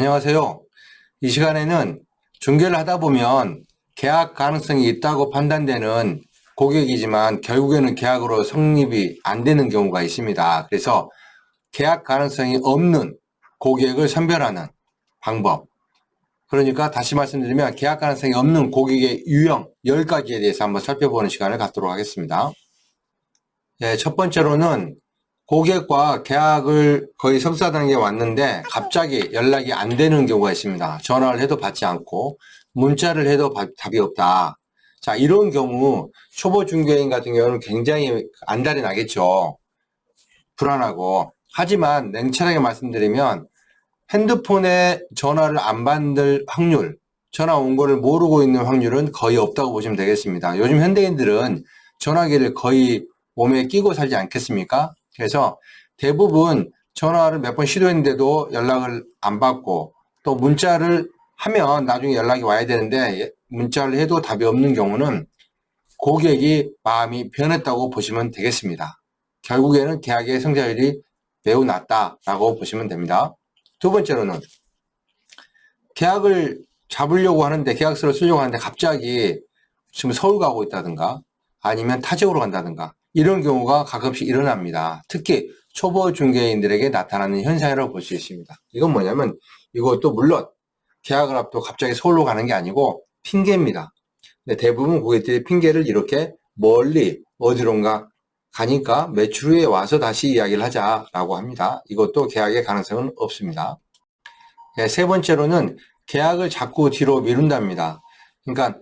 안녕하세요. 이 시간에는 중개를 하다 보면 계약 가능성이 있다고 판단되는 고객이지만 결국에는 계약으로 성립이 안 되는 경우가 있습니다. 그래서 계약 가능성이 없는 고객을 선별하는 방법. 그러니까 다시 말씀드리면 계약 가능성이 없는 고객의 유형 10가지에 대해서 한번 살펴보는 시간을 갖도록 하겠습니다. 네, 첫 번째로는 고객과 계약을 거의 성사 단계에 왔는데 갑자기 연락이 안 되는 경우가 있습니다. 전화를 해도 받지 않고 문자를 해도 답이 없다. 자, 이런 경우 초보 중개인 같은 경우는 굉장히 안달이 나겠죠. 불안하고. 하지만 냉철하게 말씀드리면 핸드폰에 전화를 안 받을 확률, 전화 온 거를 모르고 있는 확률은 거의 없다고 보시면 되겠습니다. 요즘 현대인들은 전화기를 거의 몸에 끼고 살지 않겠습니까? 그래서 대부분 전화를 몇 번 시도했는데도 연락을 안 받고 또 문자를 하면 나중에 연락이 와야 되는데 문자를 해도 답이 없는 경우는 고객이 마음이 변했다고 보시면 되겠습니다. 결국에는 계약의 성사율이 매우 낮다라고 보시면 됩니다. 두 번째로는 계약을 잡으려고 하는데 계약서를 쓰려고 하는데 갑자기 지금 서울 가고 있다든가 아니면 타 지역으로 간다든가 이런 경우가 가끔씩 일어납니다. 특히 초보 중개인들에게 나타나는 현상이라고 볼 수 있습니다. 이건 뭐냐면 이것도 물론 계약을 앞두고 갑자기 서울로 가는 게 아니고 핑계입니다. 근데 대부분 고객들이 핑계를 이렇게 멀리 어디론가 가니까 매출 후에 와서 다시 이야기를 하자라고 합니다. 이것도 계약의 가능성은 없습니다. 세 번째로는 계약을 자꾸 뒤로 미룬답니다. 그러니까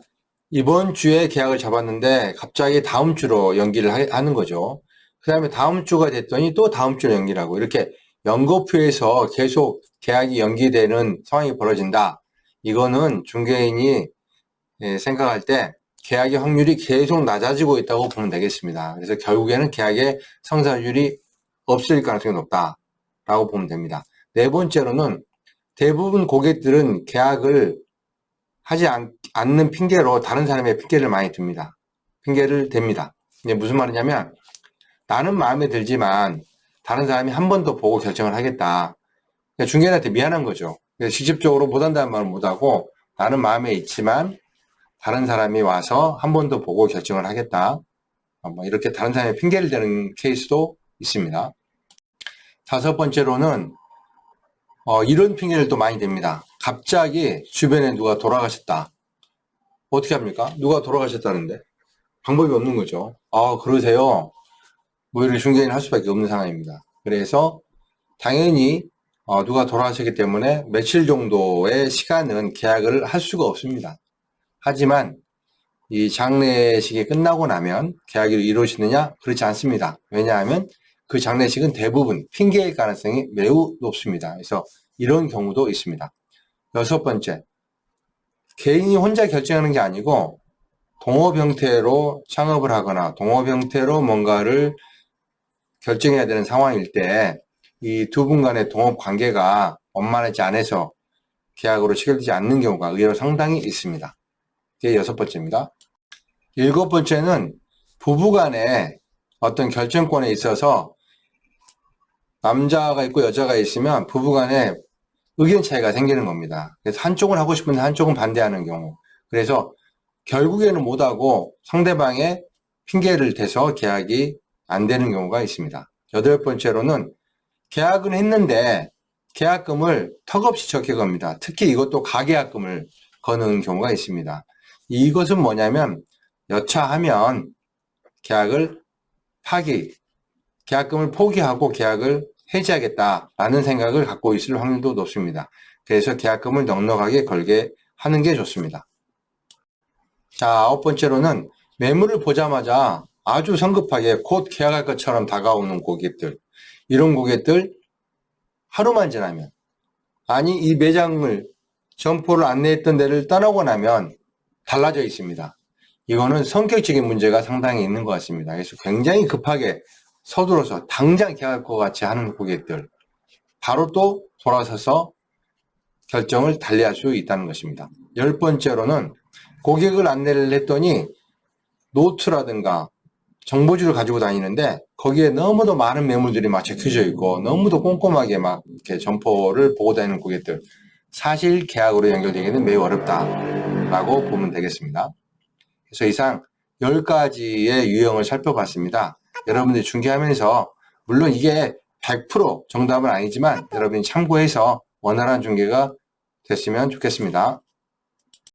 이번 주에 계약을 잡았는데 갑자기 다음 주로 연기를 하는 거죠. 그 다음에 다음 주가 됐더니 또 다음 주로 연기하고 이렇게 연거푸에서 계속 계약이 연기되는 상황이 벌어진다. 이거는 중개인이 생각할 때 계약의 확률이 계속 낮아지고 있다고 보면 되겠습니다. 그래서 결국에는 계약의 성사율이 없을 가능성이 높다라고 보면 됩니다. 네 번째로는 대부분 고객들은 계약을 하지 않는 핑계로 다른 사람의 핑계를 많이 듭니다. 핑계를 댑니다. 이게 무슨 말이냐면 나는 마음에 들지만 다른 사람이 한 번 더 보고 결정을 하겠다. 그러니까 중개인한테 미안한 거죠. 그래서 직접적으로 못한다는 말은 못하고 나는 마음에 있지만 다른 사람이 와서 한 번 더 보고 결정을 하겠다. 이렇게 다른 사람의 핑계를 대는 케이스도 있습니다. 다섯 번째로는 이런 핑계를 또 많이 댑니다. 갑자기 주변에 누가 돌아가셨다. 어떻게 합니까? 누가 돌아가셨다는데 방법이 없는 거죠. 그러세요. 뭐 이런 중개인을 할 수밖에 없는 상황입니다. 그래서 당연히 누가 돌아가셨기 때문에 며칠 정도의 시간은 계약을 할 수가 없습니다. 하지만 이 장례식이 끝나고 나면 계약이 이루어지느냐? 그렇지 않습니다. 왜냐하면 그 장례식은 대부분 핑계일 가능성이 매우 높습니다. 그래서 이런 경우도 있습니다. 여섯 번째, 개인이 혼자 결정하는 게 아니고 동업 형태로 창업을 하거나 동업 형태로 뭔가를 결정해야 되는 상황일 때 이 두 분 간의 동업 관계가 원만하지 않아서 계약으로 체결되지 않는 경우가 의외로 상당히 있습니다. 이게 여섯 번째입니다. 일곱 번째는 부부 간에 어떤 결정권에 있어서 남자가 있고 여자가 있으면 부부 간에 의견 차이가 생기는 겁니다. 그래서 한쪽은 하고 싶은데 한쪽은 반대하는 경우. 그래서 결국에는 못하고 상대방의 핑계를 대서 계약이 안 되는 경우가 있습니다. 여덟 번째로는 계약은 했는데 계약금을 턱없이 적게 겁니다. 특히 이것도 가계약금을 거는 경우가 있습니다. 이것은 뭐냐면 여차하면 계약을 계약금을 포기하고 계약을 해지하겠다라는 생각을 갖고 있을 확률도 높습니다. 그래서 계약금을 넉넉하게 걸게 하는 게 좋습니다. 자, 아홉 번째로는 매물을 보자마자 아주 성급하게 곧 계약할 것처럼 다가오는 고객들. 이런 고객들 하루만 지나면 아니 이 매장을 점포를 안내했던 데를 떠나고 나면 달라져 있습니다. 이거는 성격적인 문제가 상당히 있는 것 같습니다. 그래서 굉장히 급하게 서둘러서 당장 계약할 것 같이 하는 고객들 바로 또 돌아서서 결정을 달리할 수 있다는 것입니다. 열 번째로는 고객을 안내를 했더니 노트라든가 정보지를 가지고 다니는데 거기에 너무도 많은 매물들이 막 적혀져 있고 너무도 꼼꼼하게 막 이렇게 점포를 보고 다니는 고객들 사실 계약으로 연결되기는 매우 어렵다라고 보면 되겠습니다. 그래서 이상 10가지의 유형을 살펴봤습니다. 여러분들이 중개하면서 물론 이게 100% 정답은 아니지만 여러분이 참고해서 원활한 중개가 됐으면 좋겠습니다.